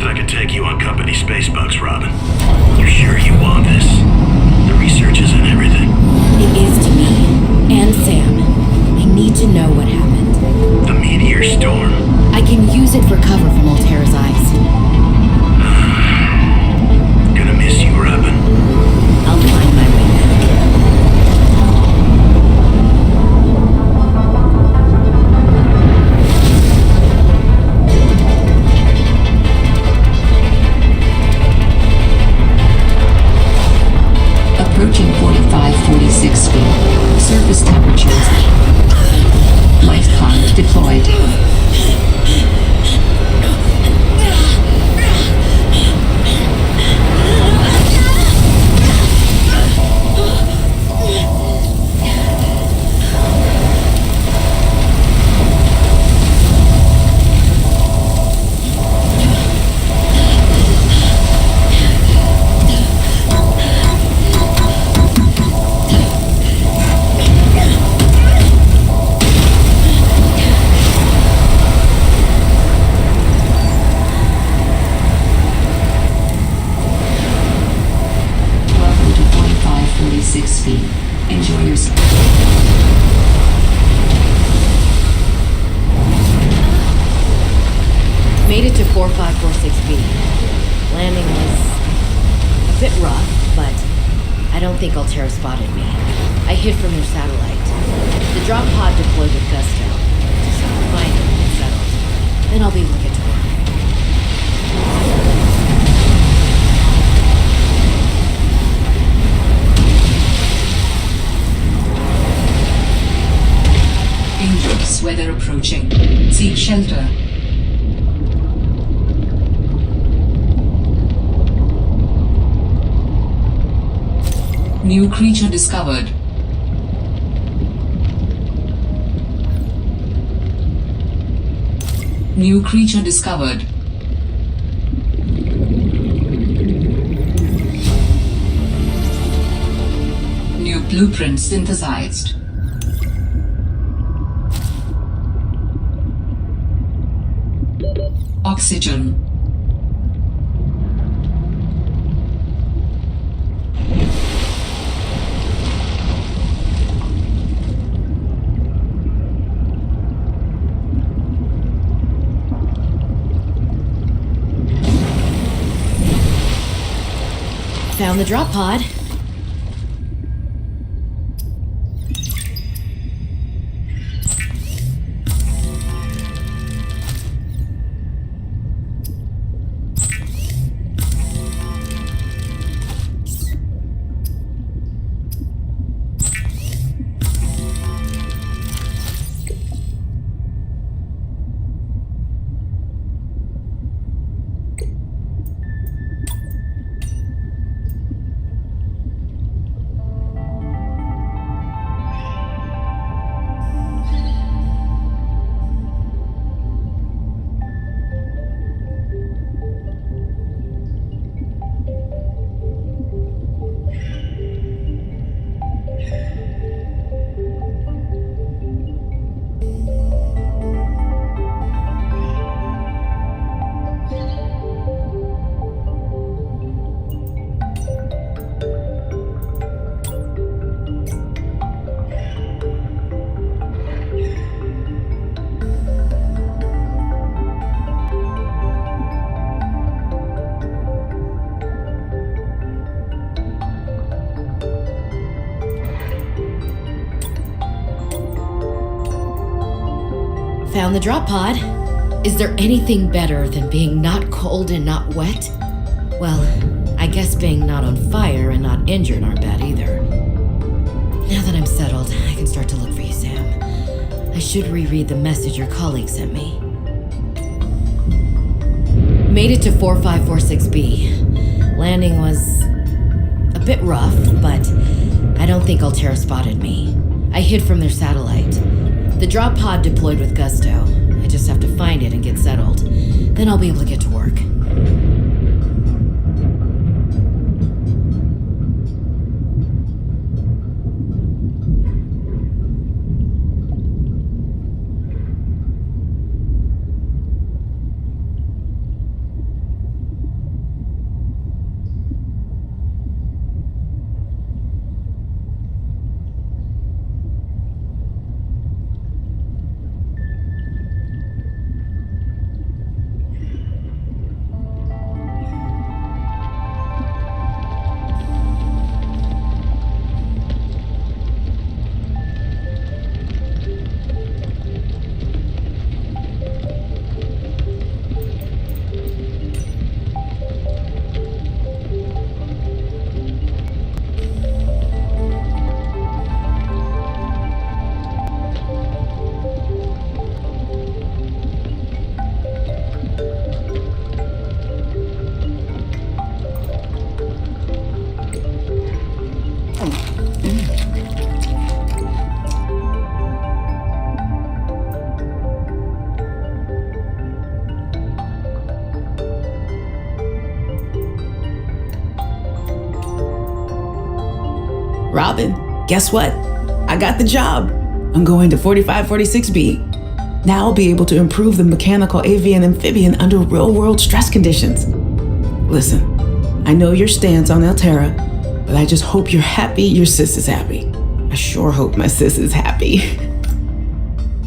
That I could take you on company space bucks, Robin. You sure you want this? The research isn't everything. It is to me. And Sam. I need to know what happened. The meteor storm. I can use it for cover from Altera's eyes. Gonna miss you, Robin. I'll find my way back. Approaching 45-46 feet. Surface temperatures. Life pod deployed. Enjoy yourself. Made it to 4546B. Landing was a bit rough, but I don't think Altera spotted me. I hid from their satellite. The drop pod deployed with gusto. Just find it and settled. Then I'll be able to get to work. Dangerous weather approaching. Seek shelter. New creature discovered. New creature discovered. New blueprint synthesized. Oxygen. Found the drop pod. Found the drop pod. Is there anything better than being not cold and not wet? Well, I guess being not on fire and not injured aren't bad either. Now that I'm settled, I can start to look for you, Sam. I should reread the message your colleague sent me. Made it to 4546B. Landing was a bit rough, but I don't think Altera spotted me. I hid from their satellite. The drop pod deployed with gusto. I just have to find it and get settled. Then I'll be able to get to work. Robin, guess what? I got the job. I'm going to 4546B. Now I'll be able to improve the mechanical avian amphibian under real-world stress conditions. Listen, I know your stance on Altera, but I just hope you're happy your sis is happy. I sure hope my sis is happy.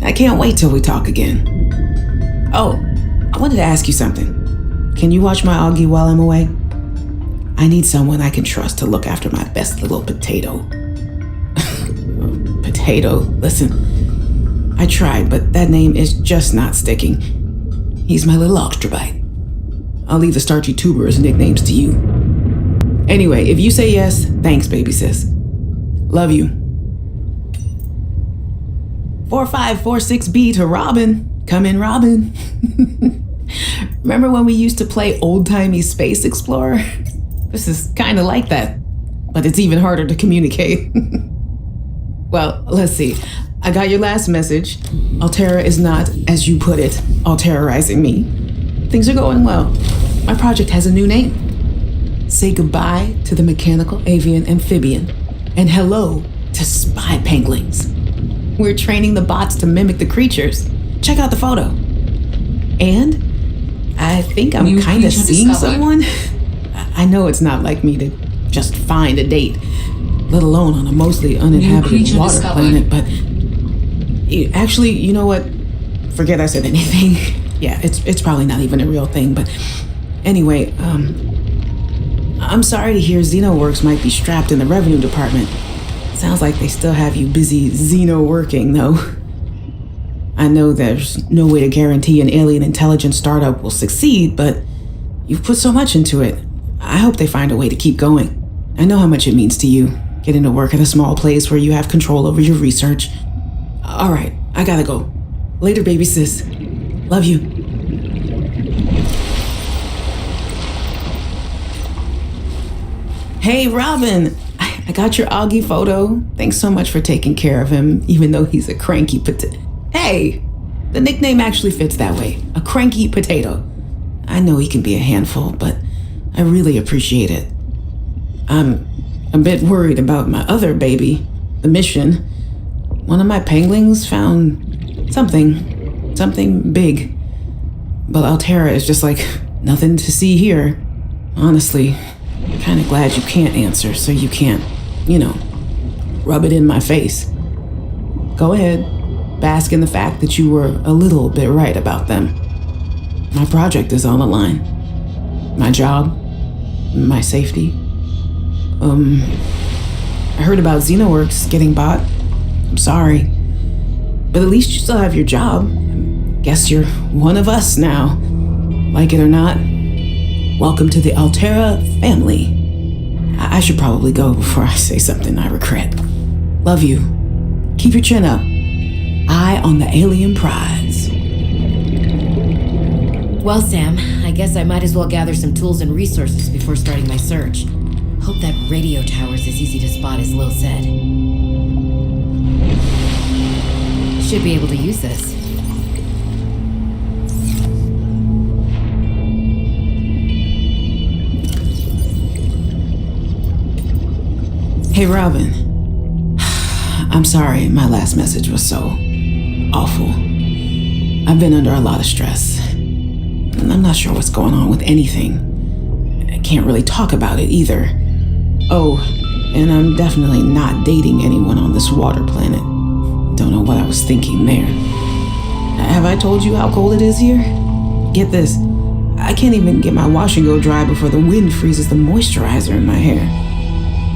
I can't wait till we talk again. Oh, I wanted to ask you something. Can you watch my Augie while I'm away? I need someone I can trust to look after my best little potato. Potato, listen. I tried, but that name is just not sticking. He's my little Oxtrabite. I'll leave the starchy tuberous nicknames to you. Anyway, if you say yes, thanks, baby sis. Love you. 4546B to Robin. Come in, Robin. Remember when we used to play old-timey Space Explorer? This is kind of like that, but it's even harder to communicate. Well, let's see. I got your last message. Altera is not, as you put it, alterizing me. Things are going well. My project has a new name. Say goodbye to the mechanical avian amphibian and hello to spy penguins. We're training the bots to mimic the creatures. Check out the photo. And I think I'm kind of seeing discovered. someone. I know it's not like me to just find a date, let alone on a mostly uninhabited creature water discovered. planet, but actually, you know what? Forget I said anything. Yeah, it's probably not even a real thing, but anyway, I'm sorry to hear XenoWorks might be strapped in the revenue department. Sounds like they still have you busy Xeno working, though. I know there's no way to guarantee an alien intelligence startup will succeed, but you've put so much into it. I hope they find a way to keep going. I know how much it means to you, getting to work at a small place where you have control over your research. All right, I gotta go. Later, baby sis. Love you. Hey, Robin. I got your Augie photo. Thanks so much for taking care of him, even though he's a cranky potato. Hey, the nickname actually fits that way. A cranky potato. I know he can be a handful, but I really appreciate it. I'm a bit worried about my other baby, the mission. One of my penguins found something big. But Altera is just like nothing to see here. Honestly, kind of glad you can't answer so you can't, rub it in my face. Go ahead, bask in the fact that you were a little bit right about them. My project is on the line. My job, my safety. I heard about XenoWorks getting bought. I'm sorry. But at least you still have your job. Guess you're one of us now. Like it or not, welcome to the Altera family. I should probably go before I say something I regret. Love you. Keep your chin up. Eye on the alien prize. Well, Sam, I guess I might as well gather some tools and resources before starting my search. Hope that radio tower's as easy to spot as Lil said. Should be able to use this. Hey, Robin. I'm sorry my last message was so awful. I've been under a lot of stress. And I'm not sure what's going on with anything. I can't really talk about it either. Oh, and I'm definitely not dating anyone on this water planet. Don't know what I was thinking there. Have I told you how cold it is here? Get this. I can't even get my wash and go dry before the wind freezes the moisturizer in my hair.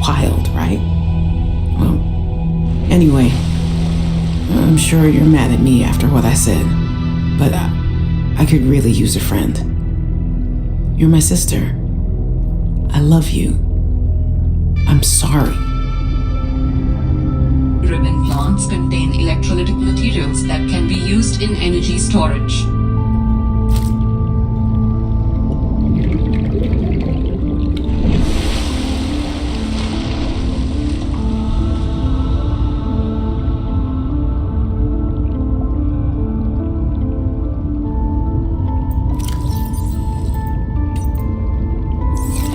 Wild, right? Well, anyway, I'm sure you're mad at me after what I said, but I could really use a friend. You're my sister. I love you. I'm sorry. Ribbon plants contain electrolytic materials that can be used in energy storage.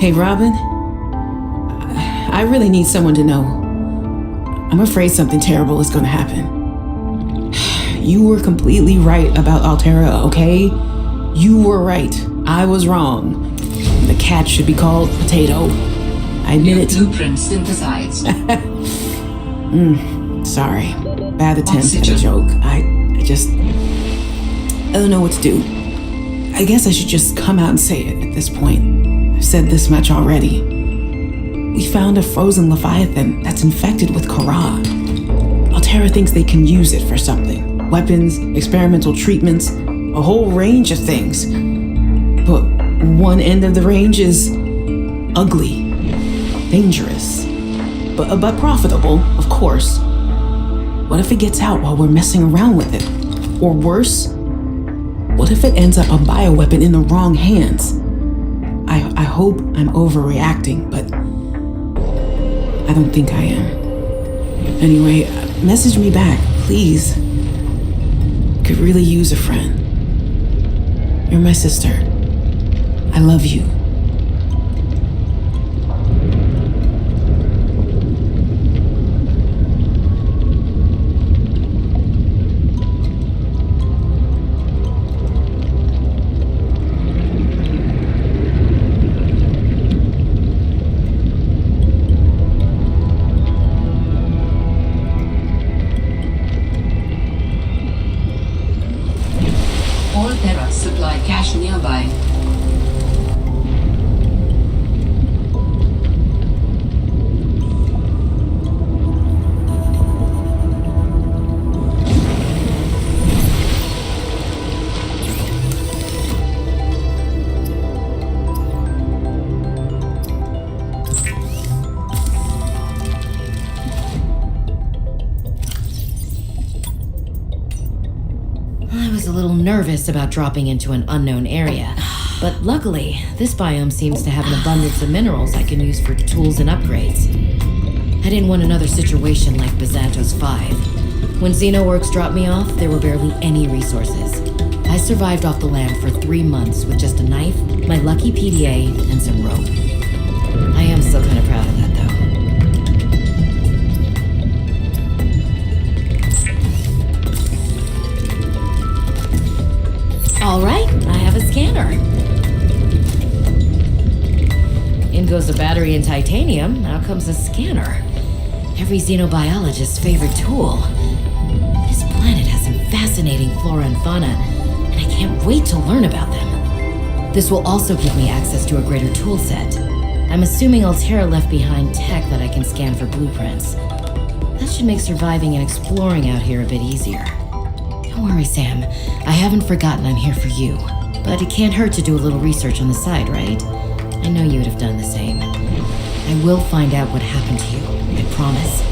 Hey, Robin. I really need someone to know. I'm afraid something terrible is going to happen. You were completely right about Altera, okay? You were right. I was wrong. The cat should be called Potato. I admit New it. blueprint synthesized. Sorry. Bad attempt at a Oxygen. joke. I don't know what to do. I guess I should just come out and say it at this point. I've said this much already. We found a frozen Leviathan that's infected with Kara. Altera thinks they can use it for something. Weapons, experimental treatments, a whole range of things. But one end of the range is ugly, dangerous, but profitable, of course. What if it gets out while we're messing around with it? Or worse, what if it ends up a bioweapon in the wrong hands? I hope I'm overreacting, but I don't think I am. Anyway, message me back, please. Could really use a friend. You're my sister. I love you. Altera supply cache nearby. I was a little nervous about dropping into an unknown area, but luckily, this biome seems to have an abundance of minerals I can use for tools and upgrades. I didn't want another situation like Bizantos 5. When Xenoworks dropped me off, there were barely any resources. I survived off the land for 3 months with just a knife, my lucky PDA, and some rope. I am still kind of proud of that, though. All right, I have a scanner. In goes a battery and titanium, out comes a scanner. Every xenobiologist's favorite tool. This planet has some fascinating flora and fauna, and I can't wait to learn about them. This will also give me access to a greater tool set. I'm assuming Altera left behind tech that I can scan for blueprints. That should make surviving and exploring out here a bit easier. Don't worry, Sam. I haven't forgotten I'm here for you. But it can't hurt to do a little research on the side, right? I know you would have done the same. I will find out what happened to you. I promise.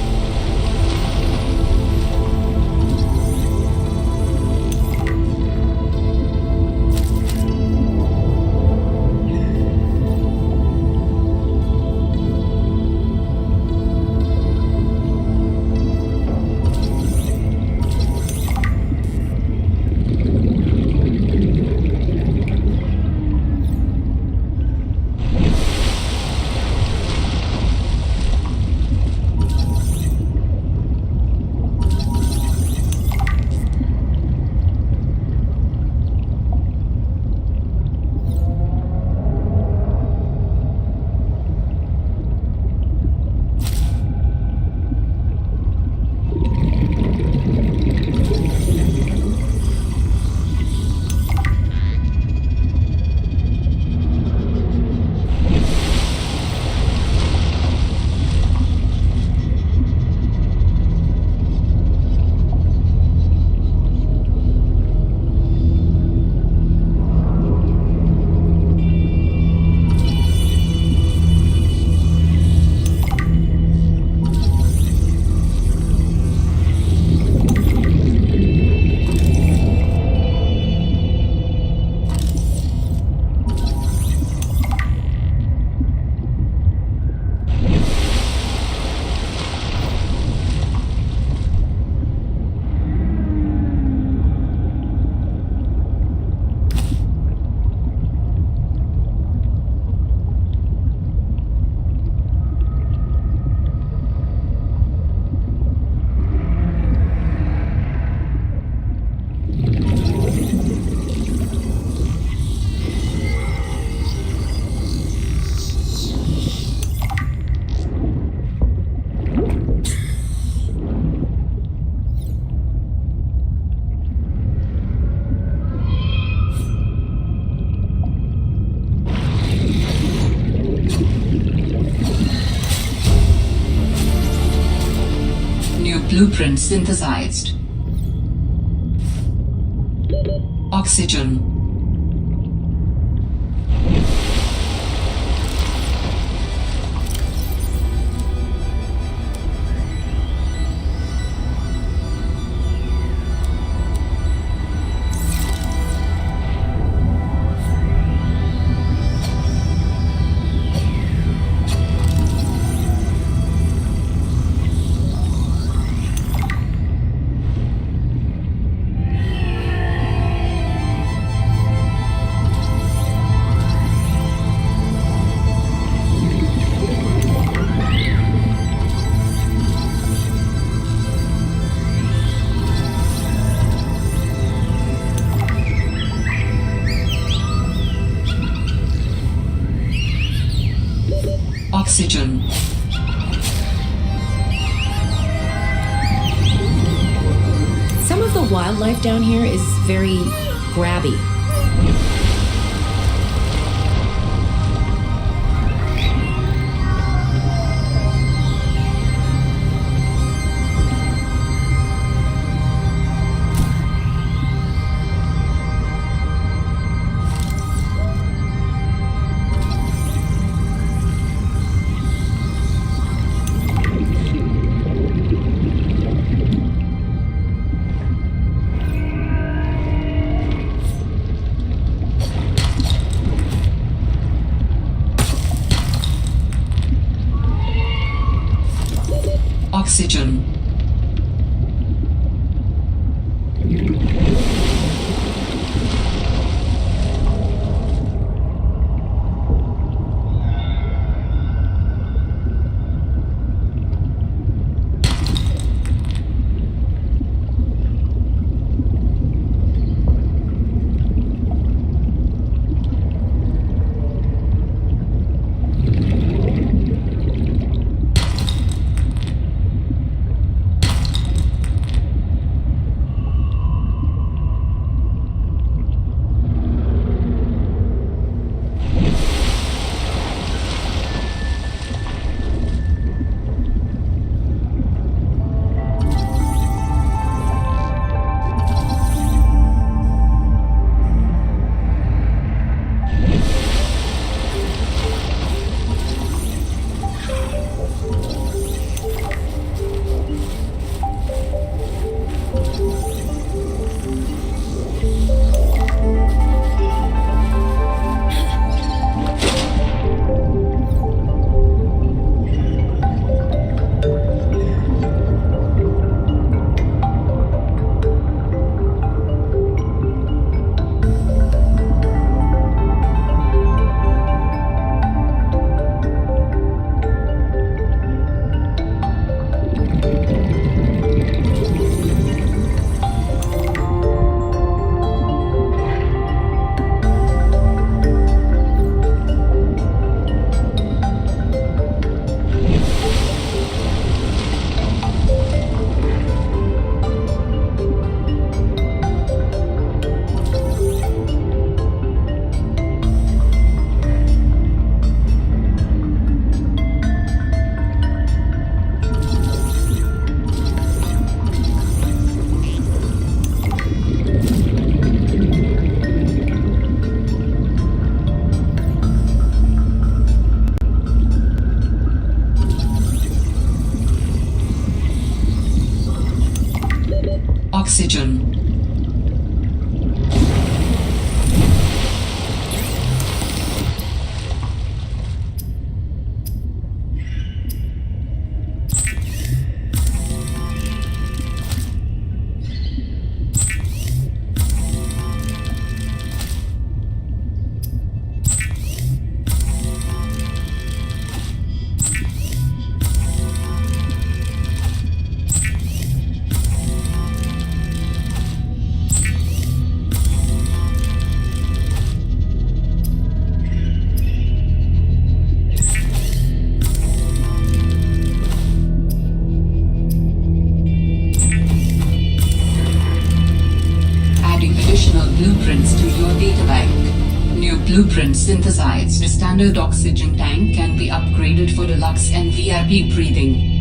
blueprint synthesized. Oxygen. Oxygen. Some of the wildlife down here is very grabby. Oxygen. Oxygen. Blueprints to your databank. New blueprints synthesized. The standard oxygen tank can be upgraded for deluxe and VIP breathing.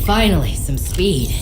Finally, some speed.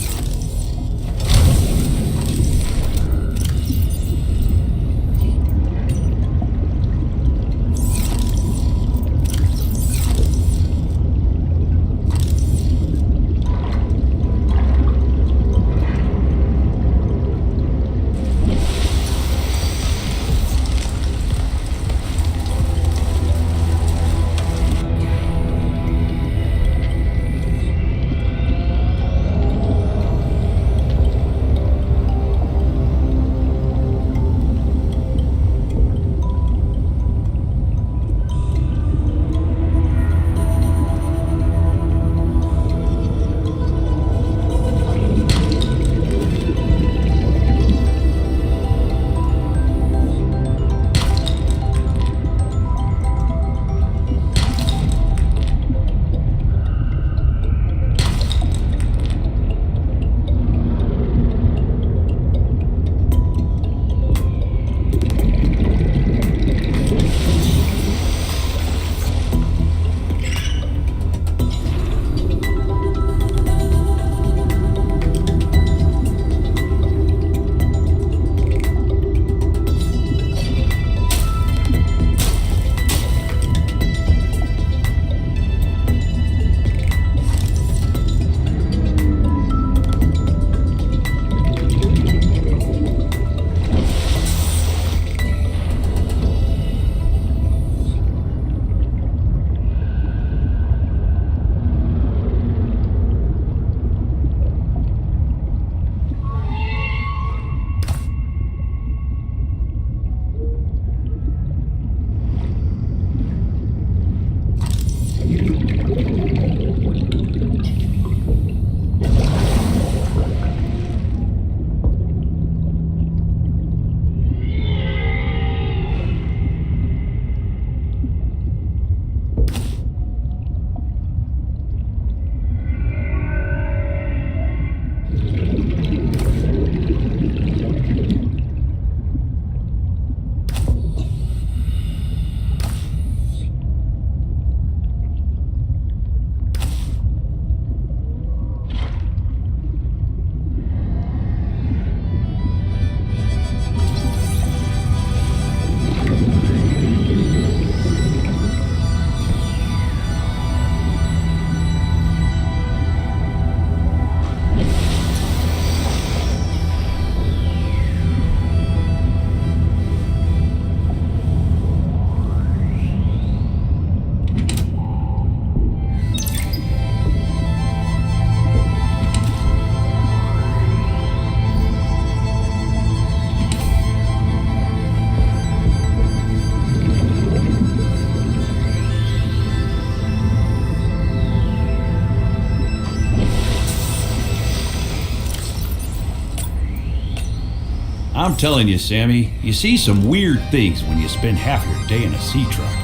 I'm telling you, Sammy, you see some weird things when you spend half your day in a sea truck.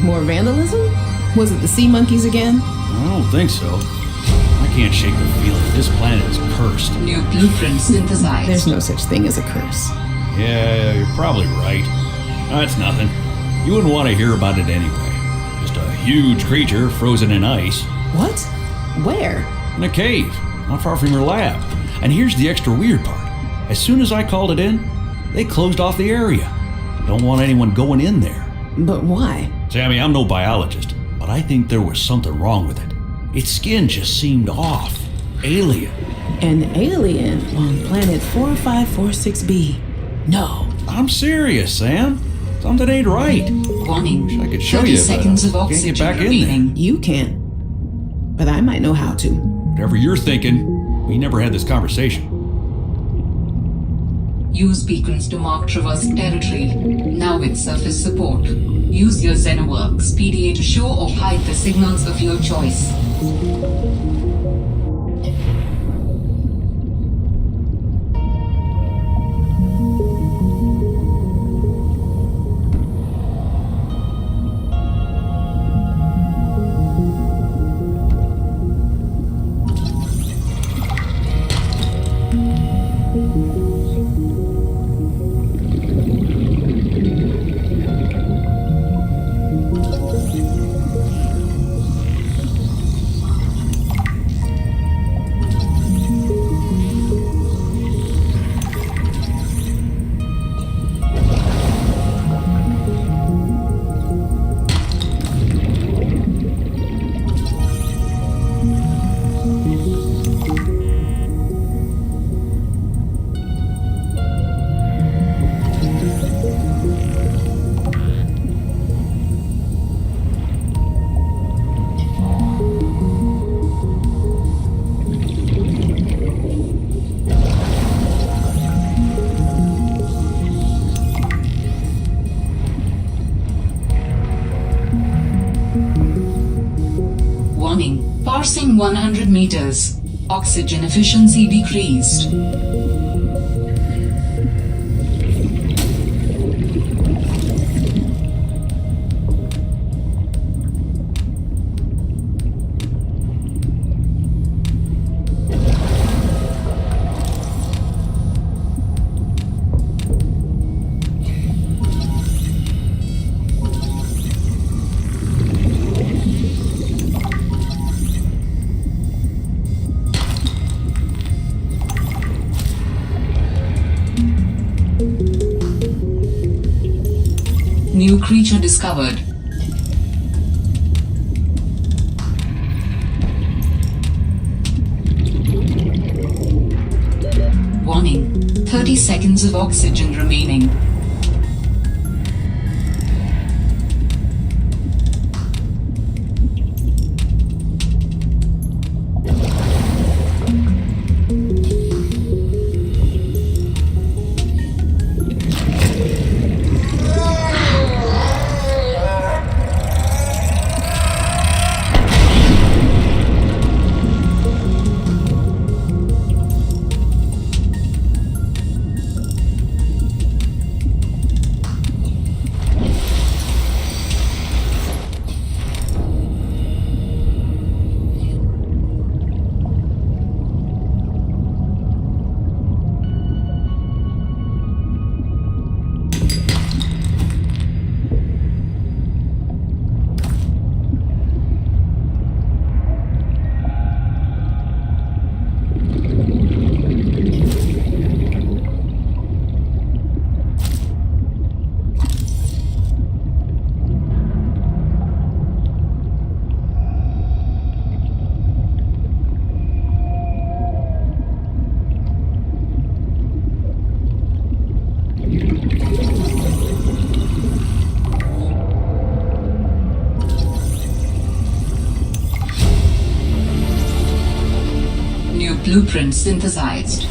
More vandalism? Was it the sea monkeys again? I don't think so. I can't shake the feeling this planet is cursed. New blueprint synthesized. There's no such thing as a curse. Yeah, you're probably right. That's nothing. You wouldn't want to hear about it anyway. Just a huge creature frozen in ice. What? Where? In a cave, not far from your lab. And here's the extra weird part. As soon as I called it in, they closed off the area. Don't want anyone going in there. But why? Sammy, I'm no biologist, but I think there was something wrong with it. Its skin just seemed off. Alien. An alien on planet 4546b. No. I'm serious, Sam. Something ain't right. Warning. Wish I could show 30 you, but seconds of I can't oxygen get back in remaining. You can't. But I might know how to. Whatever you're thinking, we never had this conversation. Use beacons to mark traversed territory. Now with surface support. Use your Xenoworks PDA to show or hide the signals of your choice. 100 meters. Oxygen efficiency decreased. New creature discovered. Warning. 30 seconds of oxygen remaining. Blueprint synthesized.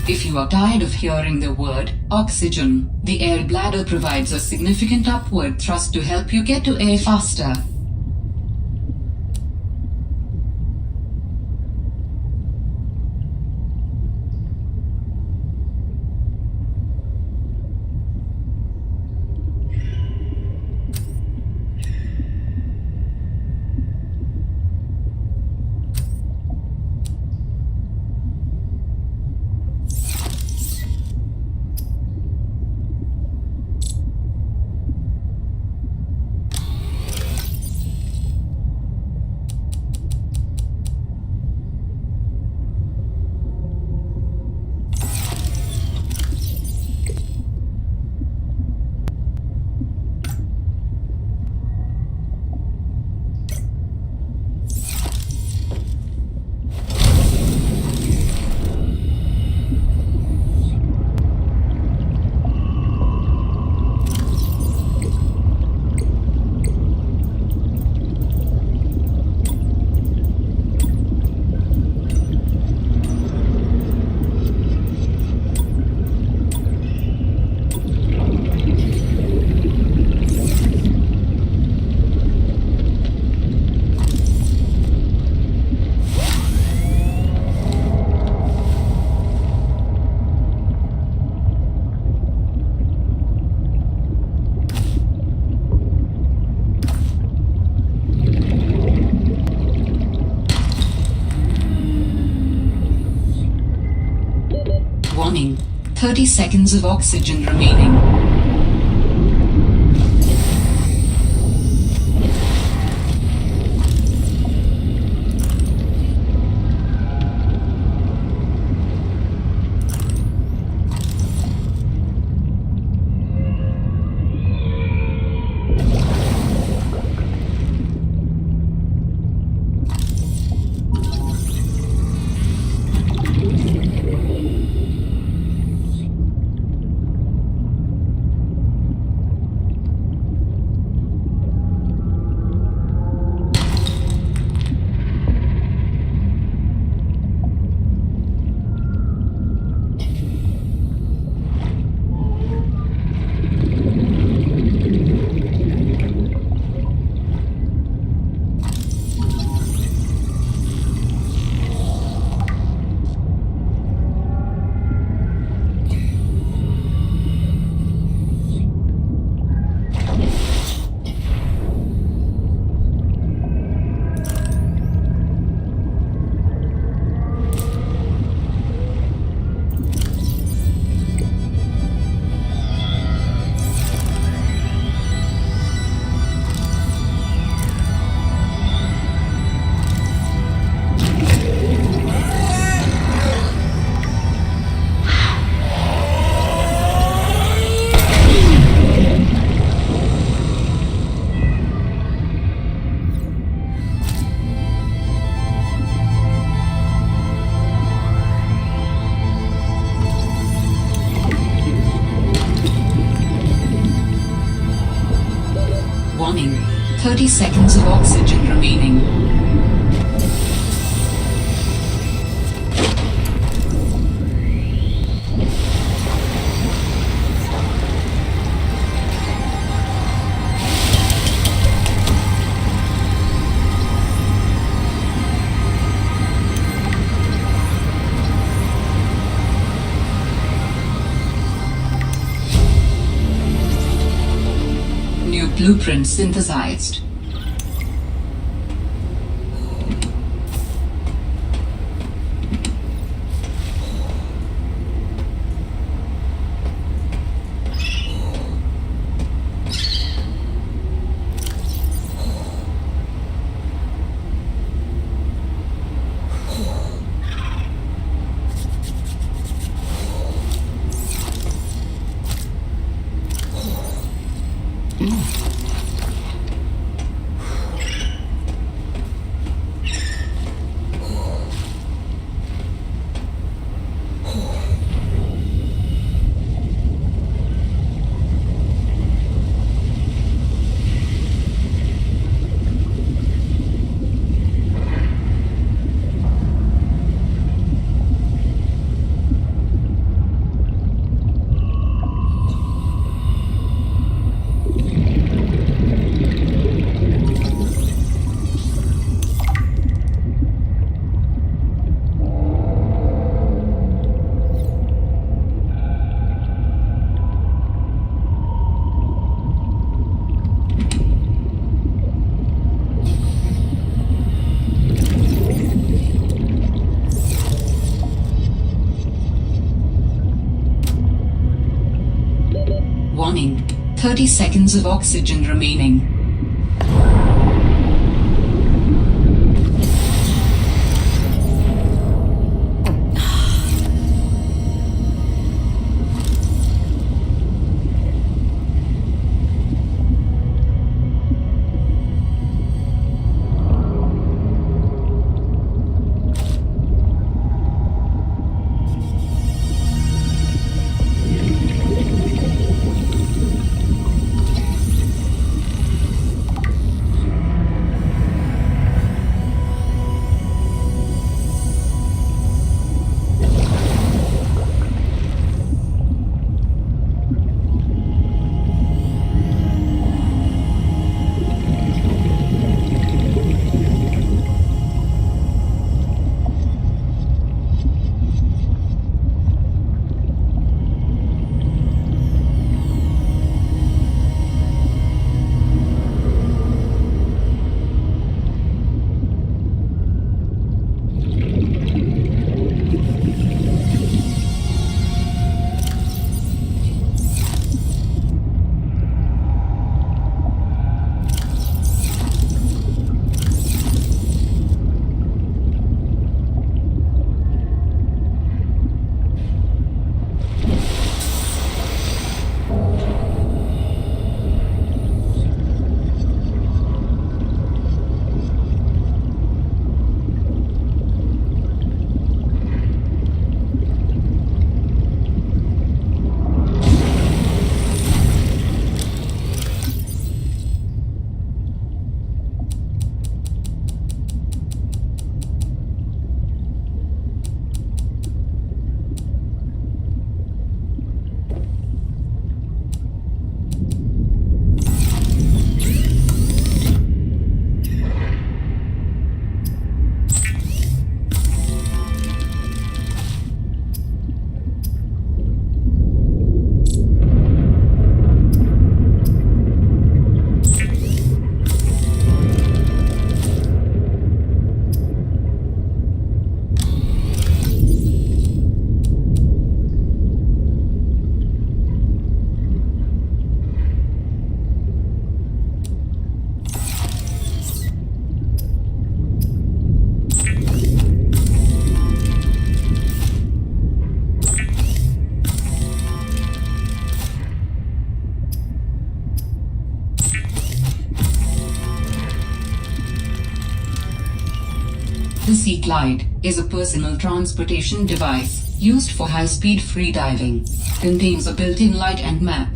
If you are tired of hearing the word oxygen, the air bladder provides a significant upward thrust to help you get to air faster. Warning, 30 seconds of oxygen remaining. Warning, 30 seconds of oxygen remaining. New blueprint synthesized. Warning, 30 seconds of oxygen remaining. Sea Glide is a personal transportation device used for high-speed freediving. Contains a built-in light and map.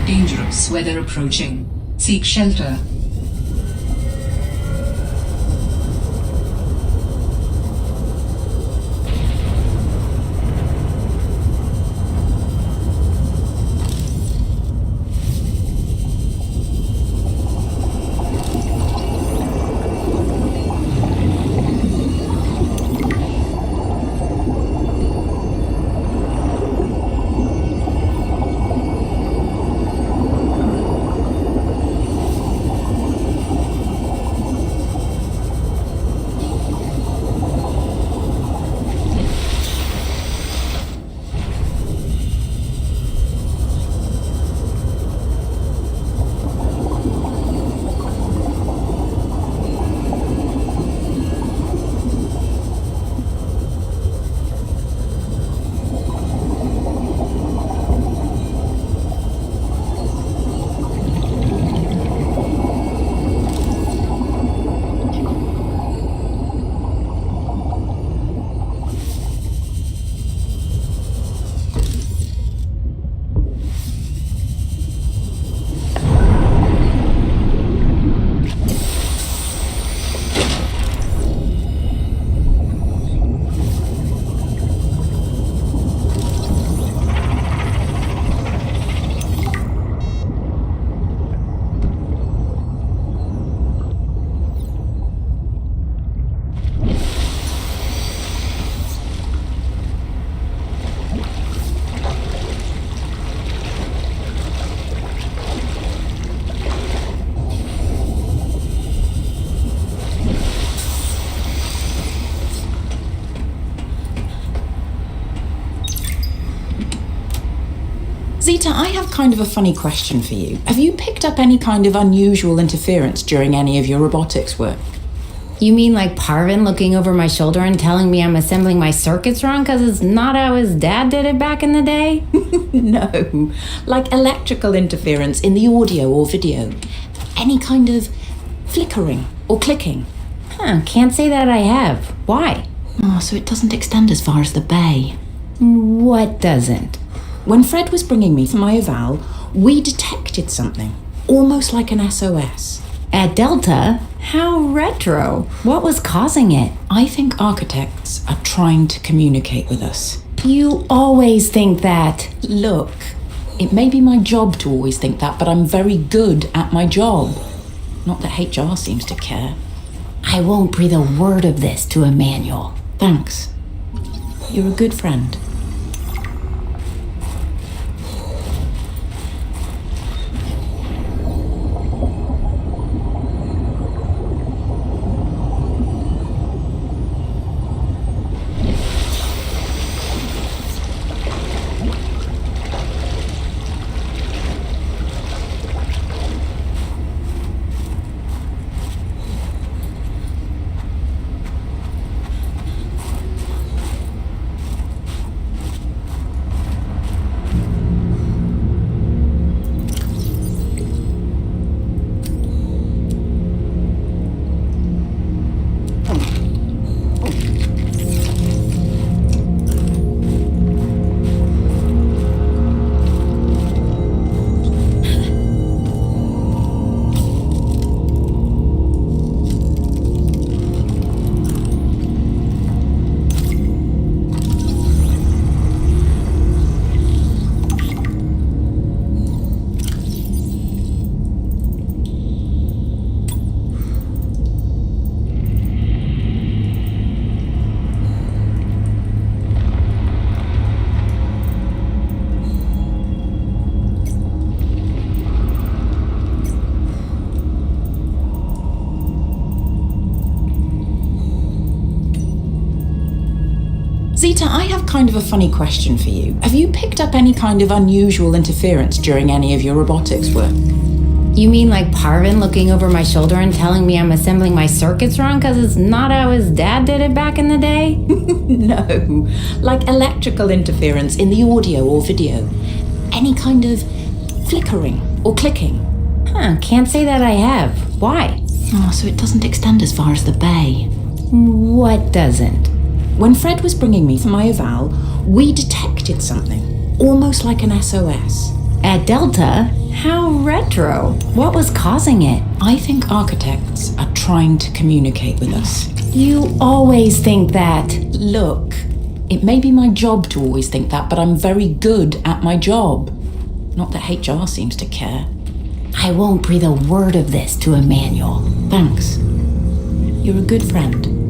Dangerous weather approaching. Seek shelter. Zeta, I have kind of a funny question for you. Have you picked up any kind of unusual interference during any of your robotics work? You mean like Parvin looking over my shoulder and telling me I'm assembling my circuits wrong because it's not how his dad did it back in the day? No, like electrical interference in the audio or video. Any kind of flickering or clicking. Can't say that I have. Why? Oh, so it doesn't extend as far as the bay. What doesn't? When Fred was bringing me for my eval, we detected something, almost like an SOS. At Delta? How retro. What was causing it? I think architects are trying to communicate with us. You always think that. Look, it may be my job to always think that, but I'm very good at my job. Not that HR seems to care. I won't breathe a word of this to Emmanuel. Thanks. You're a good friend. Zeta, I have kind of a funny question for you. Have you picked up any kind of unusual interference during any of your robotics work? You mean like Parvin looking over my shoulder and telling me I'm assembling my circuits wrong because it's not how his dad did it back in the day? No, like electrical interference in the audio or video. Any kind of flickering or clicking. Can't say that I have. Why? Oh, so it doesn't extend as far as the bay. What doesn't? When Fred was bringing me for my eval, we detected something, almost like an SOS. At Delta? How retro. What was causing it? I think architects are trying to communicate with us. You always think that. Look, it may be my job to always think that, but I'm very good at my job. Not that HR seems to care. I won't breathe a word of this to Emmanuel. Thanks. You're a good friend.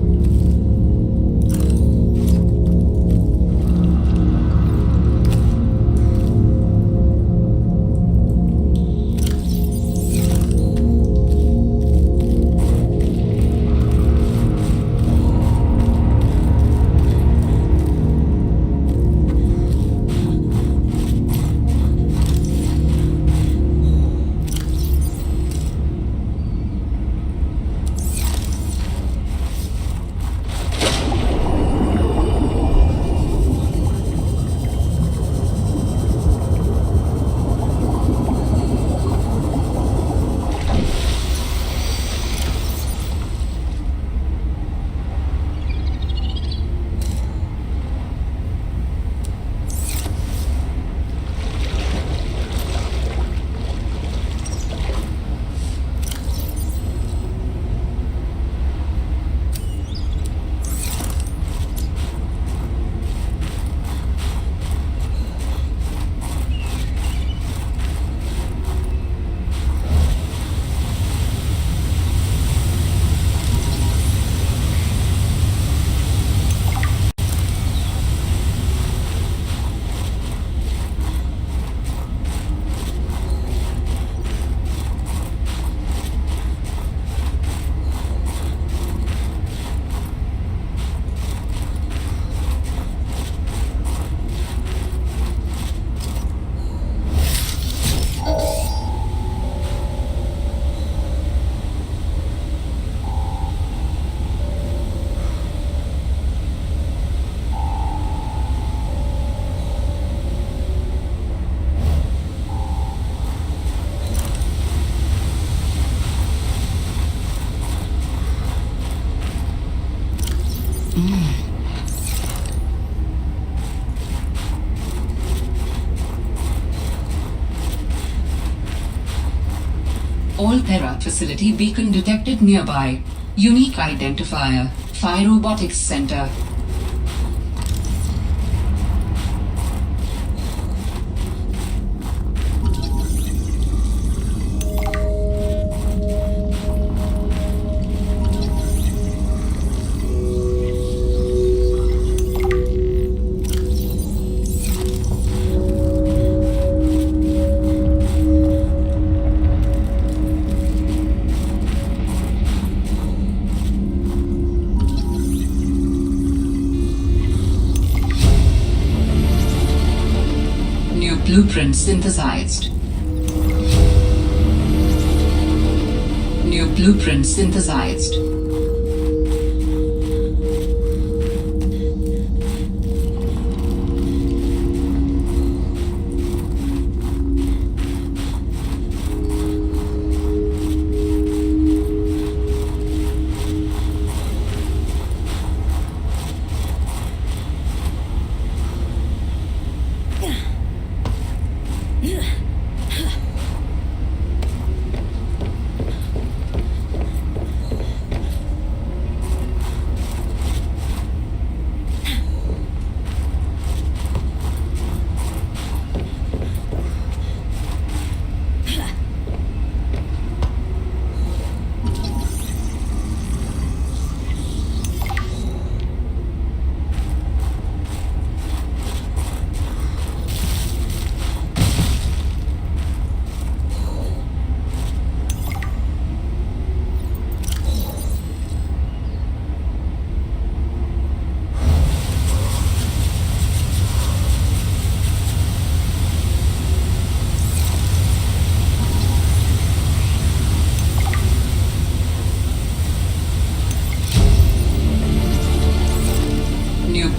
All Terra facility beacon detected nearby. Unique identifier. Phi Robotics Center. Blueprint synthesized. New blueprint synthesized.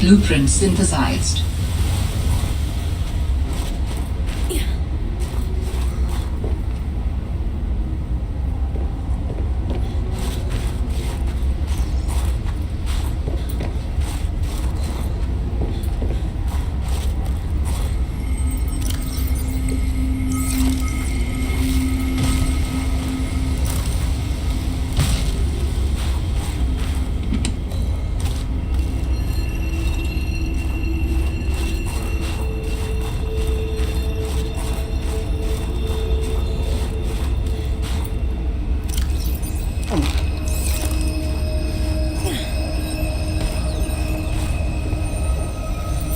Blueprint synthesized.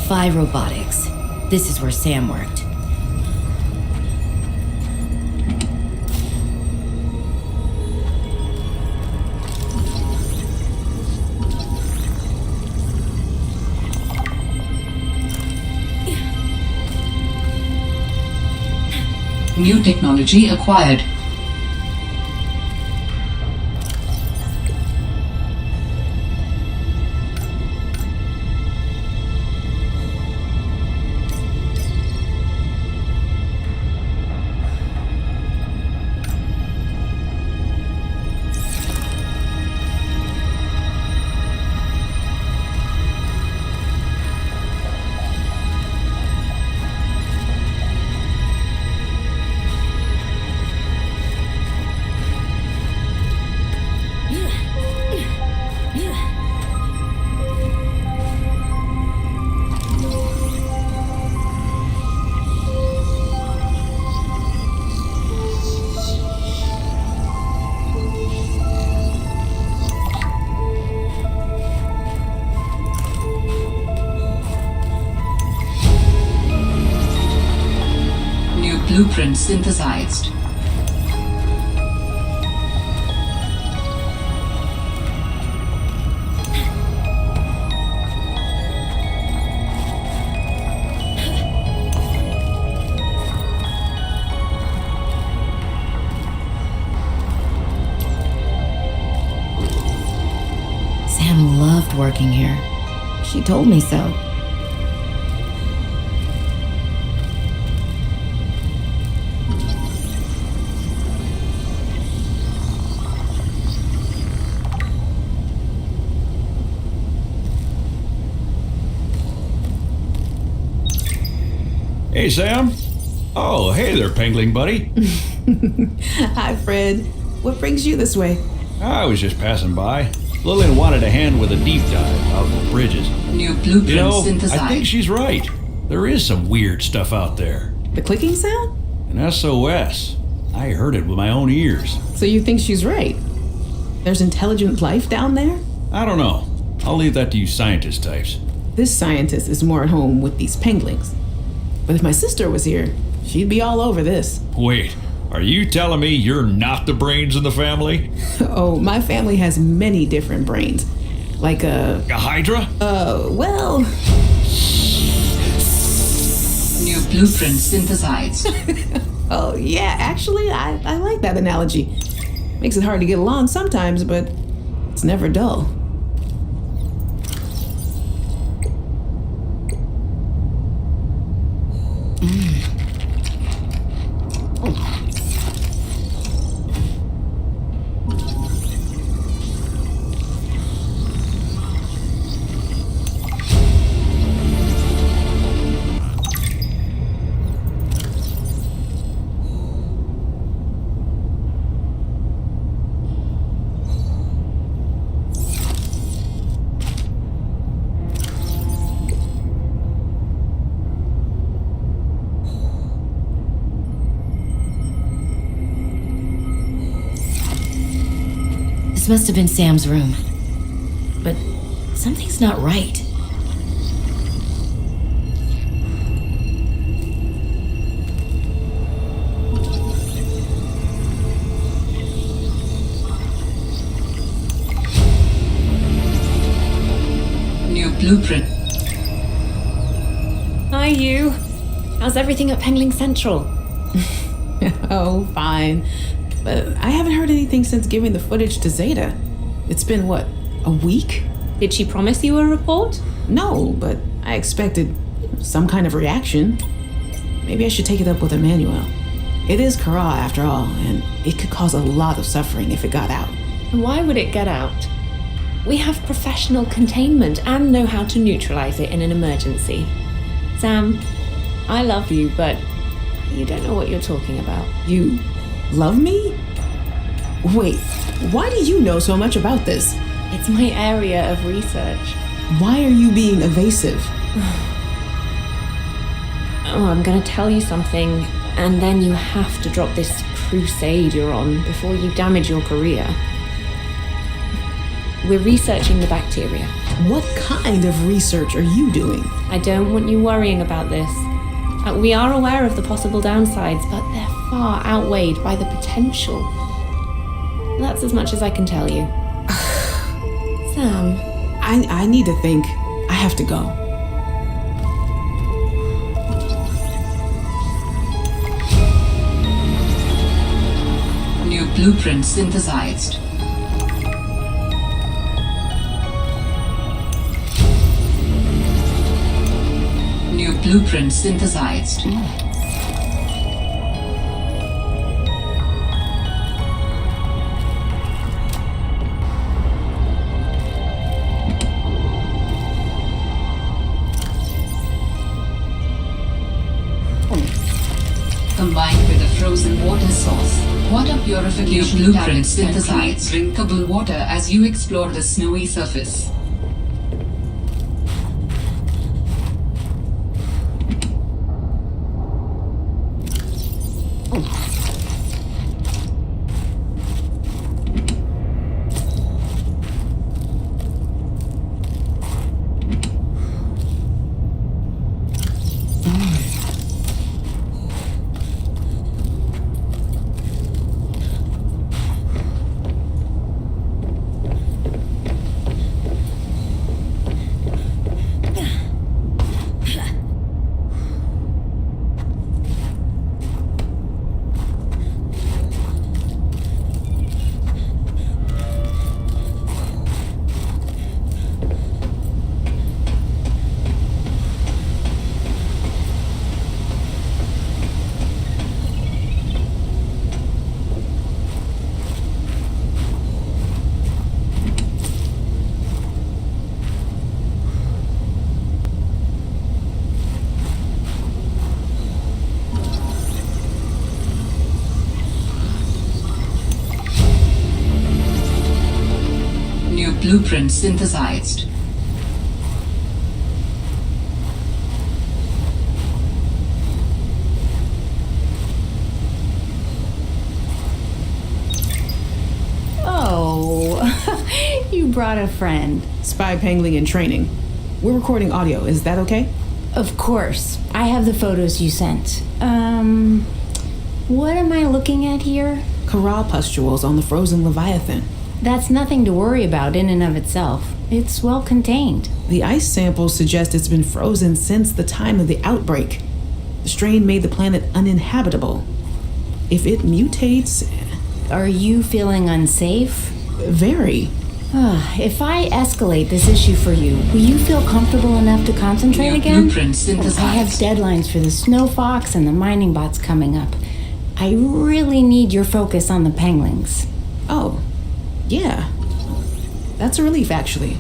Phi Robotics. This is where Sam worked. New technology acquired. Blueprint synthesized. Sam loved working here. She told me so. Hey, Sam. Oh, hey there, Pengling buddy. Hi, Fred. What brings you this way? I was just passing by. Lillian wanted a hand with a deep dive out in the bridges. New blueprint You know, synthesized. I think she's right. There is some weird stuff out there. The clicking sound? An SOS. I heard it with my own ears. So you think she's right? There's intelligent life down there? I don't know. I'll leave that to you scientist types. This scientist is more at home with these penglings. But if my sister was here, she'd be all over this. Wait, are you telling me you're not the brains in the family? Oh, my family has many different brains. Like A Hydra? well... New blueprint synthesized. Oh, yeah, actually, I like that analogy. Makes it hard to get along sometimes, but it's never dull. This must have been Sam's room. But something's not right. New blueprint. Hi, you. How's everything at Pengling Central? Oh, fine. But I haven't heard anything since giving the footage to Zeta. It's been, what, a week? Did she promise you a report? No, but I expected some kind of reaction. Maybe I should take it up with Emmanuel. It is Kara, after all, and it could cause a lot of suffering if it got out. And why would it get out? We have professional containment and know how to neutralize it in an emergency. Sam, I love you, but you don't know what you're talking about. You love me? Wait, why do you know so much about this? It's my area of research. Why are you being evasive? Oh, I'm gonna tell you something, and then you have to drop this crusade you're on before you damage your career. We're researching the bacteria. What kind of research are you doing? I don't want you worrying about this. We are aware of the possible downsides, but they're far outweighed by the potential. That's as much as I can tell you. Sam. I need to think. I have to go. New blueprint synthesized. New blueprint synthesized. Combined with a frozen water source, water purification blueprint synthesized drinkable water as you explore the snowy surface. Blueprint synthesized. Oh, you brought a friend. Spy Pangling in training. We're recording audio. Is that okay? Of course. I have the photos you sent. What am I looking at here? Corral pustules on the frozen Leviathan. That's nothing to worry about in and of itself. It's well contained. The ice samples suggest it's been frozen since the time of the outbreak. The strain made the planet uninhabitable. If it mutates... Are you feeling unsafe? Very. If I escalate this issue for you, will you feel comfortable enough to concentrate New again? blueprint synthesized. I have deadlines for the snow fox and the mining bots coming up. I really need your focus on the panglings. Oh, yeah. That's a relief, actually.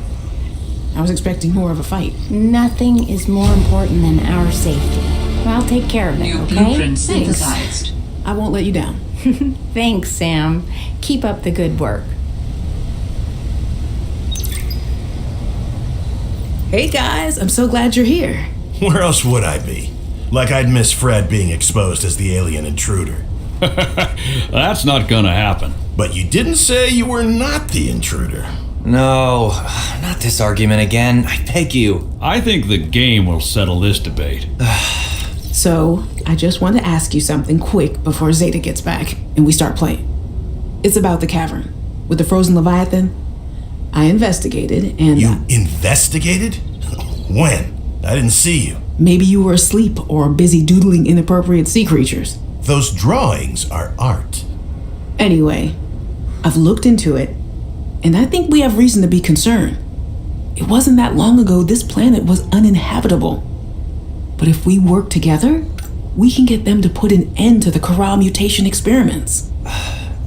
I was expecting more of a fight. Nothing is more important than our safety. I'll take care of it, New okay? blueprint synthesized. I won't let you down. Thanks, Sam. Keep up the good work. Hey, guys. I'm so glad you're here. Where else would I be? Like I'd miss Fred being exposed as the alien intruder. That's not gonna happen. But you didn't say you were not the intruder. No, not this argument again. I beg you. I think the game will settle this debate. So, I just want to ask you something quick before Zeta gets back and we start playing. It's about the cavern. With the frozen Leviathan, I investigated and... You investigated? When? I didn't see you. Maybe you were asleep or busy doodling inappropriate sea creatures. Those drawings are art. Anyway, I've looked into it, and I think we have reason to be concerned. It wasn't that long ago this planet was uninhabitable. But if we work together, we can get them to put an end to the Corral mutation experiments.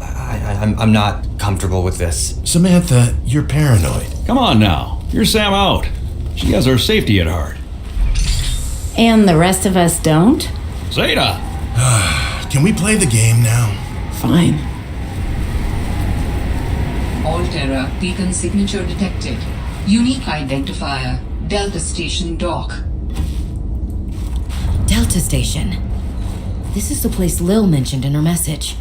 I'm not comfortable with this. Samantha, you're paranoid. Come on now. You're Sam out. She has our safety at heart. And the rest of us don't? Zeta! Can we play the game now? Fine. Altera beacon signature detected. Unique identifier. Delta Station dock. Delta Station. This is the place Lil mentioned in her message.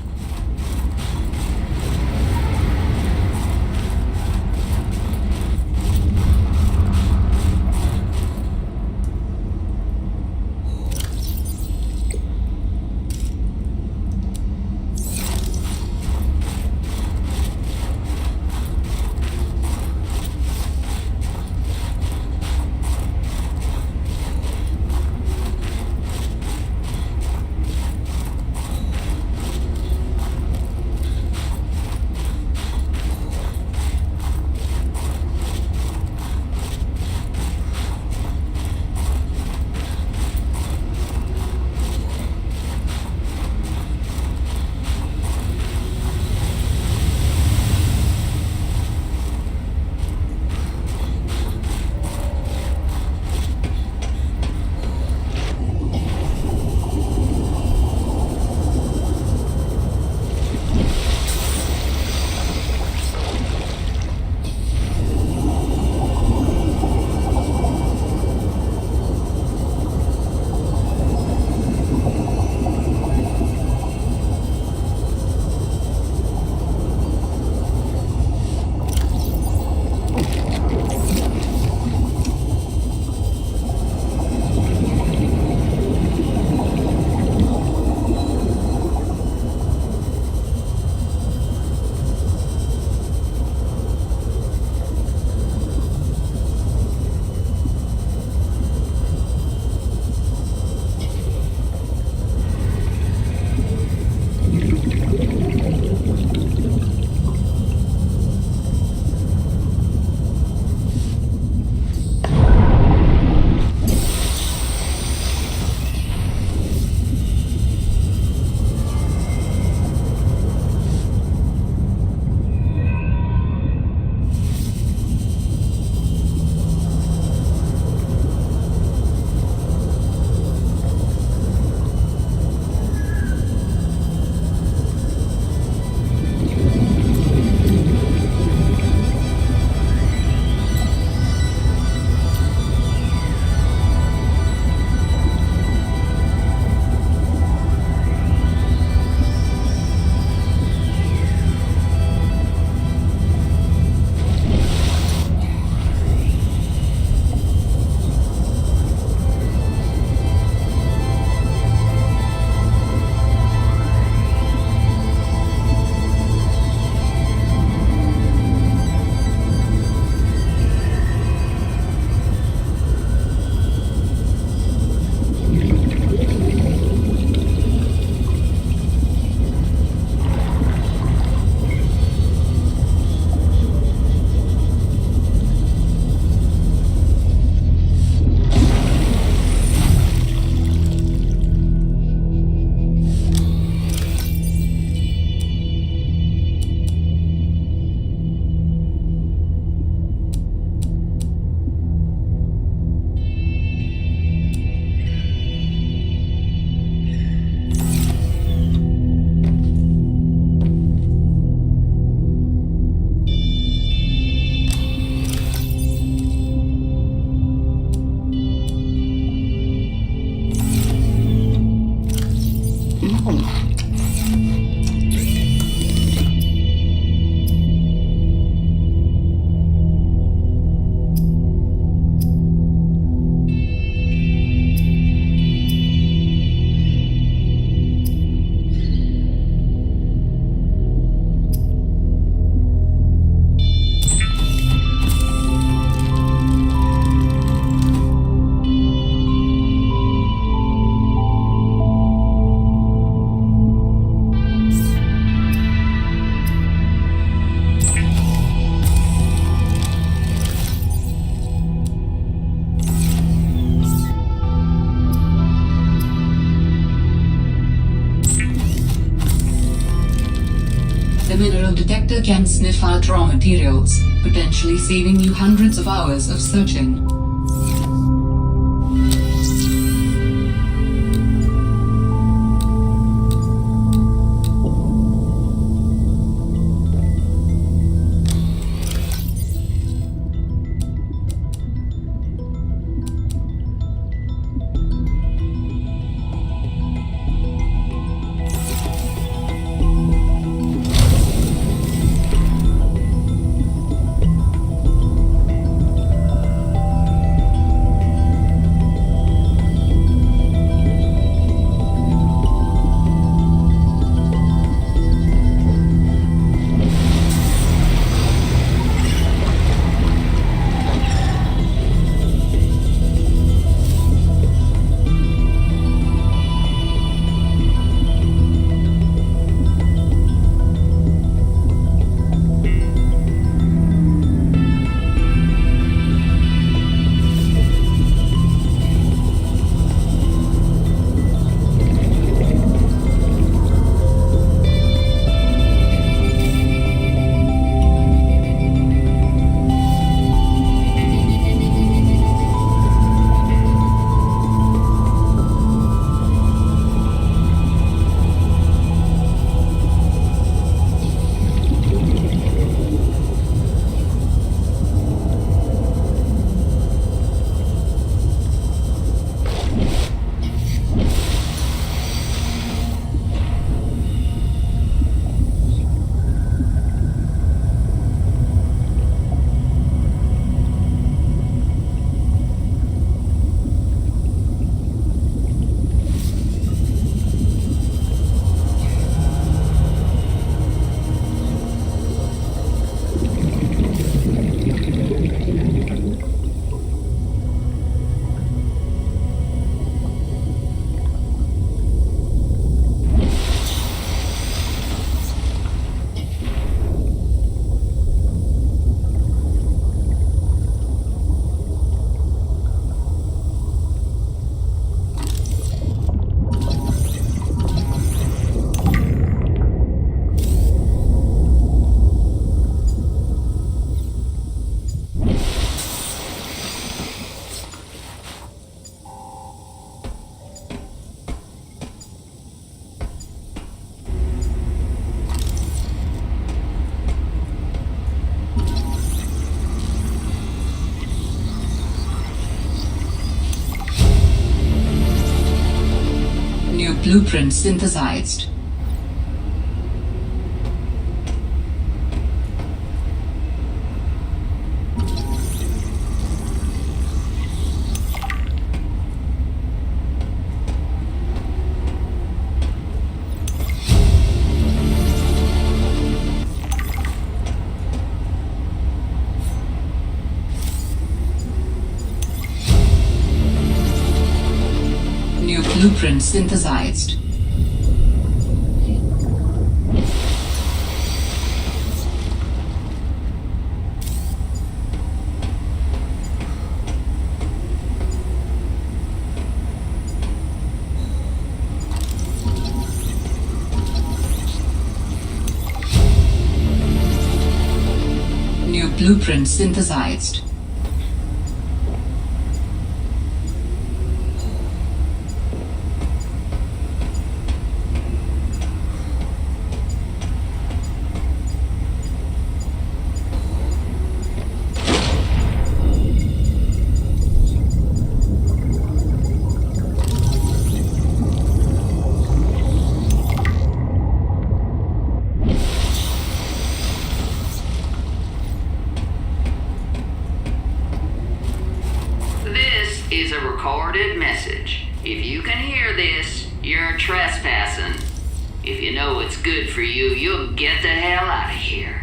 Officer can sniff out raw materials, potentially saving you hundreds of hours of searching. Blueprint synthesized. New blueprint synthesized. New blueprint synthesized. Is a recorded message. If you can hear this, you're trespassing. If you know what's good for you, you'll get the hell out of here.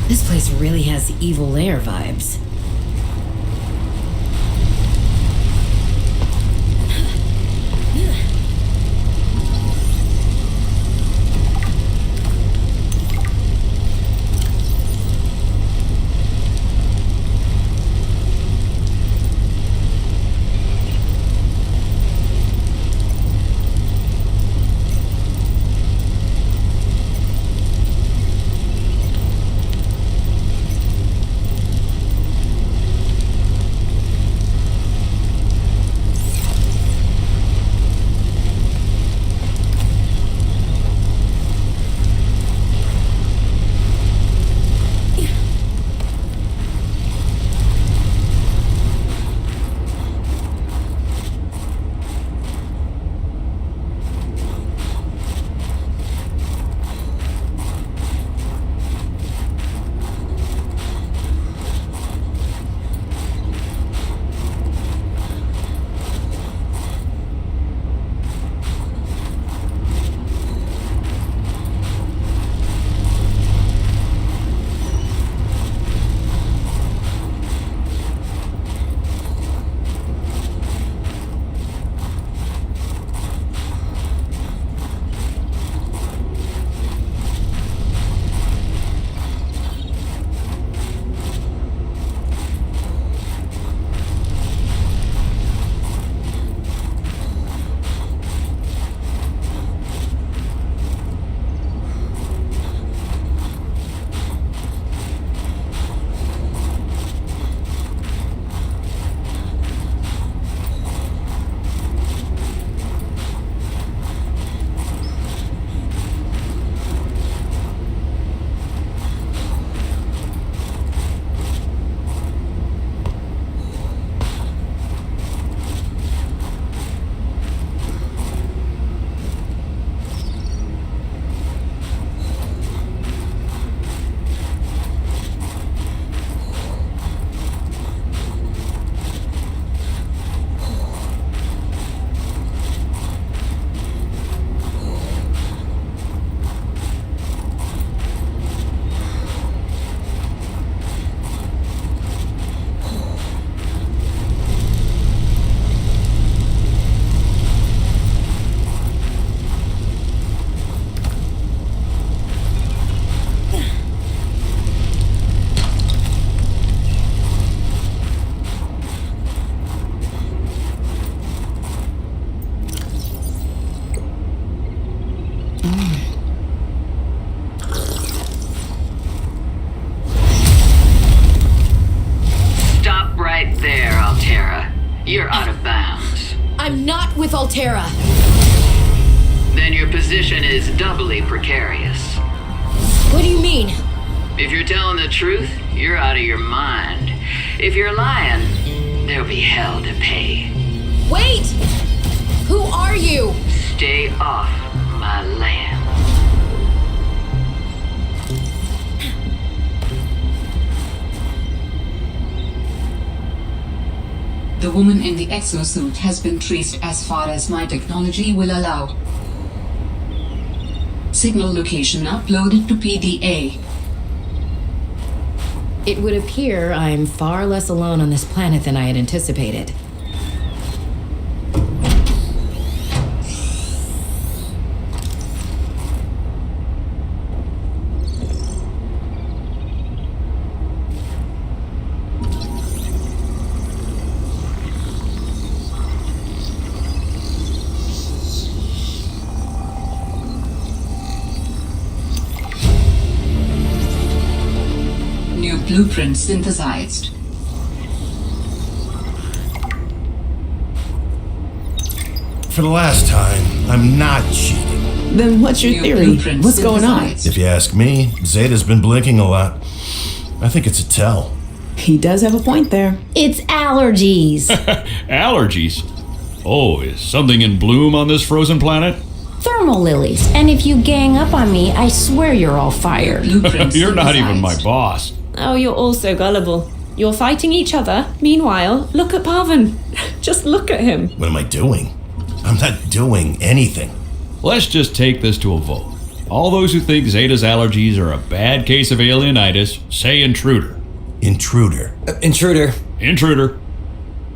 This place really has evil lair vibes. You're out of bounds. I'm not with Altera. Then your position is doubly precarious. What do you mean? If you're telling the truth, you're out of your mind. If you're lying, there'll be hell to pay. Wait! Who are you? Stay off my land. The woman in the exosuit has been traced as far as my technology will allow. Signal location uploaded to PDA. It would appear I'm far less alone on this planet than I had anticipated. New blueprint synthesized. For the last time, I'm not cheating. Then what's your New theory? blueprint What's going on? synthesized. If you ask me, Zeta's been blinking a lot. I think it's a tell. He does have a point there. It's allergies. Allergies? Oh, is something in bloom on this frozen planet? Thermal lilies. And if you gang up on me, I swear you're all fired. Blueprint You're not even my synthesized. boss. Oh, you're all so gullible. You're fighting each other. Meanwhile, look at Parvin. Just look at him. What am I doing? I'm not doing anything. Let's just take this to a vote. All those who think Zeta's allergies are a bad case of alienitis, say intruder. Intruder. Intruder. Intruder.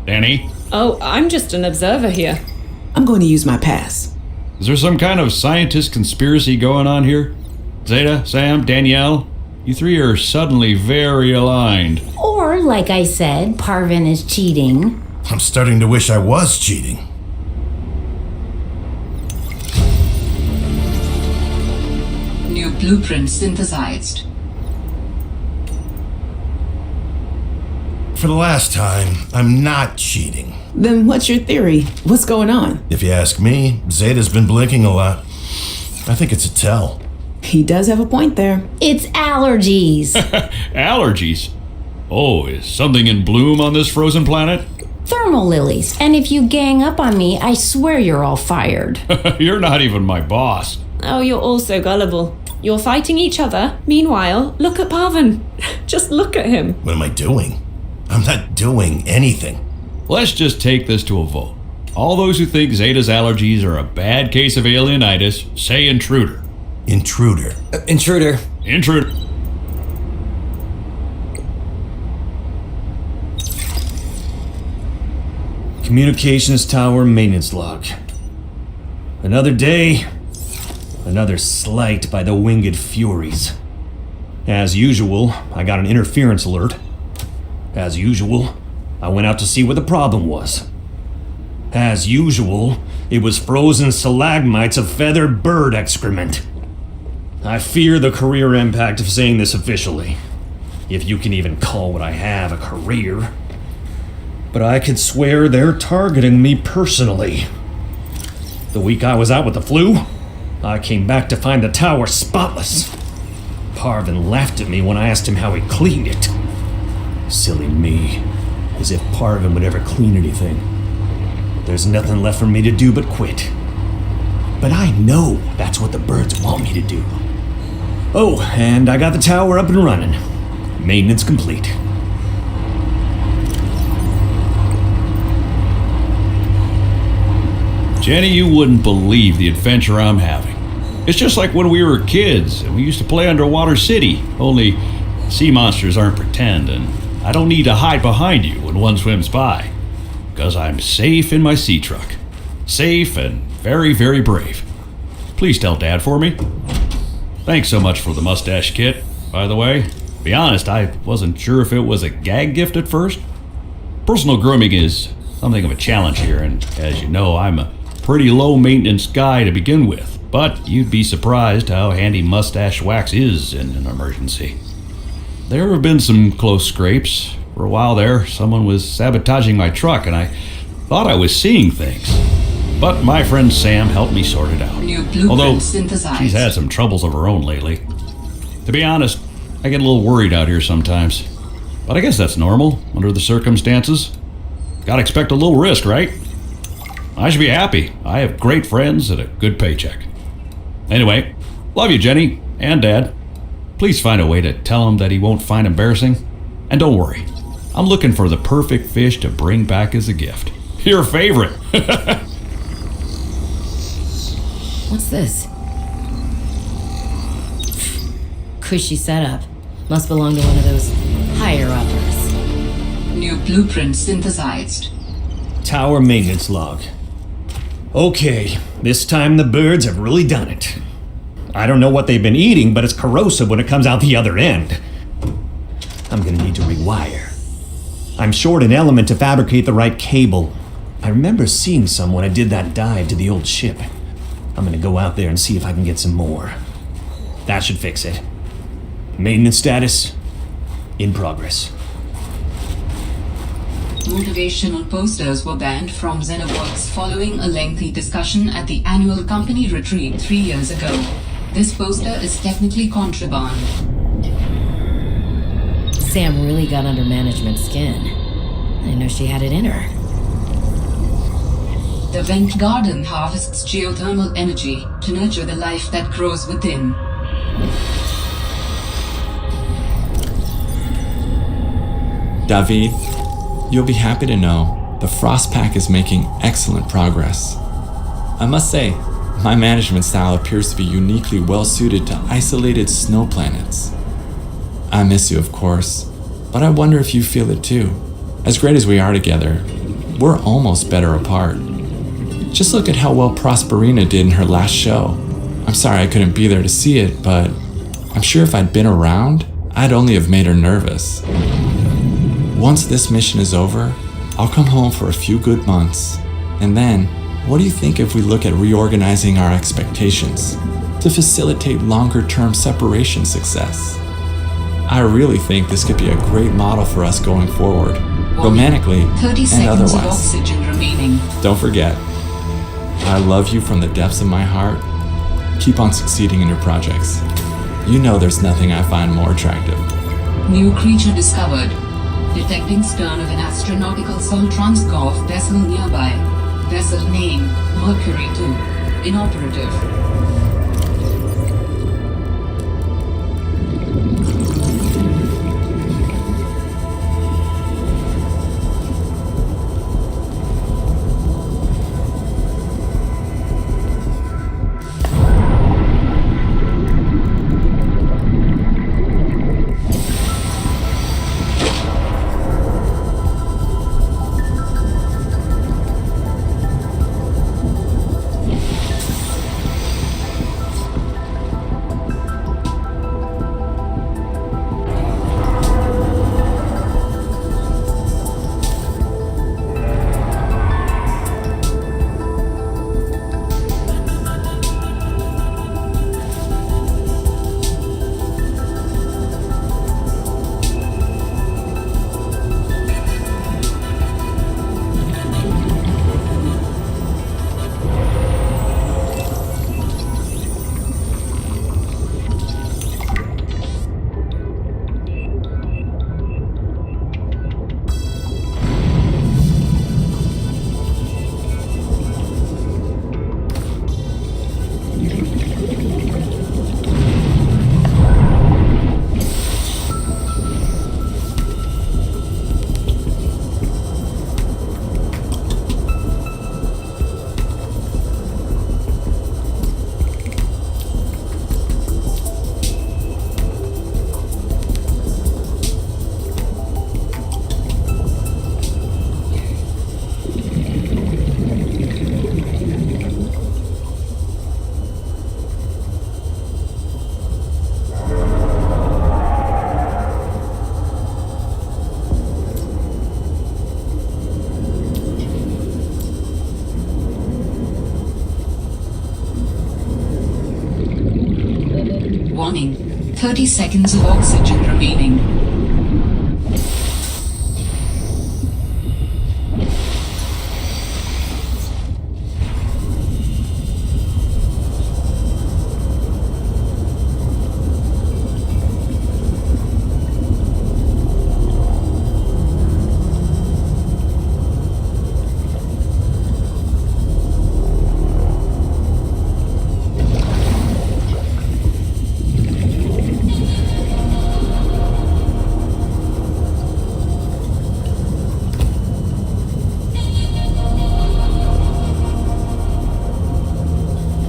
Danny, Oh, I'm just an observer here. I'm going to use my pass. is there some kind of scientist conspiracy going on here? Zeta, Sam, Danielle, you three are suddenly very aligned. Or, like I said, Parvin is cheating. I'm starting to wish I was cheating. New blueprint synthesized. For the last time, I'm not cheating. Then what's your theory? What's going on? If you ask me, Zeta's been blinking a lot. I think it's a tell. He does have a point there. It's allergies. Allergies? Oh, is something in bloom on this frozen planet? Thermal lilies. And if you gang up on me, I swear you're all fired. You're not even my boss. Oh, you're all so gullible. You're fighting each other. Meanwhile, look at Parvin. Just look at him. What am I doing? I'm not doing anything. Let's just take this to a vote. All those who think Zeta's allergies are a bad case of alienitis, say intruder. Intruder. Intruder. Intruder. Communications tower maintenance log. Another day, another slight by the winged furies. As usual, I got an interference alert. As usual, I went out to see what the problem was. As usual, it was frozen stalagmites of feathered bird excrement. I fear the career impact of saying this officially, if you can even call what I have a career. But I could swear they're targeting me personally. The week I was out with the flu, I came back to find the tower spotless. Parvin laughed at me when I asked him how he cleaned it. Silly me, as if Parvin would ever clean anything. There's nothing left for me to do but quit. But I know that's what the birds want me to do. Oh, and I got the tower up and running. Maintenance complete. Jenny, you wouldn't believe the adventure I'm having. It's just like when we were kids and we used to play Underwater City, only sea monsters aren't pretend, and I don't need to hide behind you when one swims by, because I'm safe in my sea truck. Safe and very, very brave. Please tell Dad for me. Thanks so much for the mustache kit, by the way. To be honest, I wasn't sure if it was a gag gift at first. Personal grooming is something of a challenge here, and as you know, I'm a pretty low maintenance guy to begin with, but you'd be surprised how handy mustache wax is in an emergency. There have been some close scrapes. For a while there, someone was sabotaging my truck and I thought I was seeing things. But my friend Sam helped me sort it out. New blueprint Although synthesized. she's had some troubles of her own lately. To be honest, I get a little worried out here sometimes. But I guess that's normal under the circumstances. Gotta expect a little risk, right? I should be happy. I have great friends and a good paycheck. Anyway, love you, Jenny, and Dad. Please find a way to tell him that he won't find embarrassing. And don't worry, I'm looking for the perfect fish to bring back as a gift. Your favorite. What's this? Cushy setup. Must belong to one of those higher-uppers. New blueprint synthesized. Tower maintenance log. Okay, this time the birds have really done it. I don't know what they've been eating, but it's corrosive when it comes out the other end. I'm gonna need to rewire. I'm short an element to fabricate the right cable. I remember seeing some when I did that dive to the old ship. I'm gonna go out there and see if I can get some more. That should fix it. Maintenance status, in progress. Motivational posters were banned from Xenoworks following a lengthy discussion at the annual company retreat 3 years ago. This poster is technically contraband. Sam really got under management's skin. I didn't know she had it in her. The vent garden harvests geothermal energy to nurture the life that grows within. David, you'll be happy to know the Frost Pack is making excellent progress. I must say, My management style appears to be uniquely well suited to isolated snow planets. I miss you, of course, but I wonder if you feel it too. As great as we are together, we're almost better apart. Just look at how well Prosperina did in her last show. I'm sorry I couldn't be there to see it, but I'm sure if I'd been around, I'd only have made her nervous. Once this mission is over, I'll come home for a few good months, and then, what do you think if we look at reorganizing our expectations to facilitate longer-term separation success? I really think this could be a great model for us going forward, romantically 30 and seconds of otherwise. oxygen remaining. Don't forget, I love you from the depths of my heart. Keep on succeeding in your projects. You know there's nothing I find more attractive. New creature discovered. Detecting stern of an astronautical Sol Transgolf vessel nearby. Vessel name, Mercury 2. Inoperative. Warning. 30 seconds of oxygen remaining.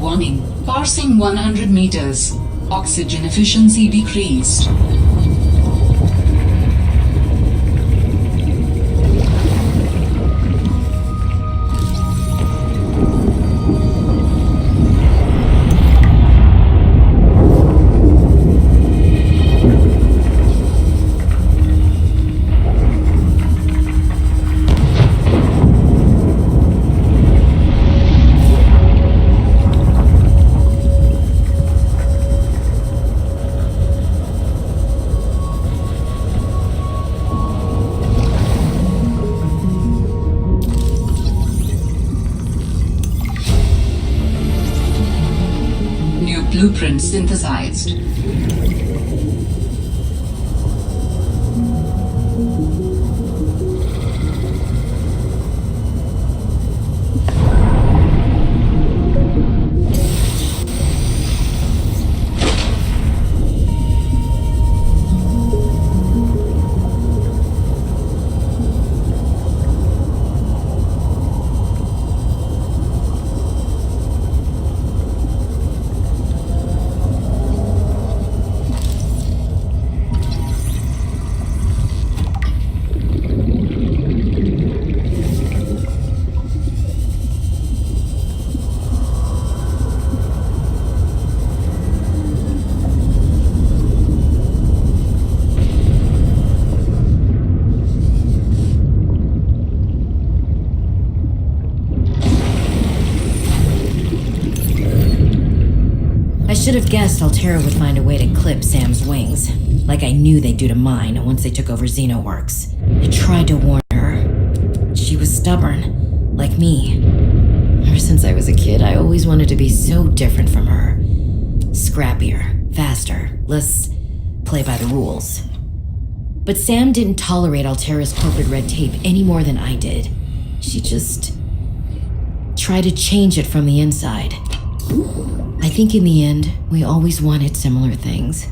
Warning. Passing 100 meters. Oxygen efficiency decreased. Blueprint synthesized. should have guessed Altera would find a way to clip Sam's wings, like I knew they'd do to mine once they took over Xenoworks. I tried to warn her. She was stubborn, like me. Ever since I was a kid, I always wanted to be so different from her. Scrappier, faster, less play by the rules. But Sam didn't tolerate Altera's corporate red tape any more than I did. She just tried to change it from the inside. I think in the end, we always wanted similar things.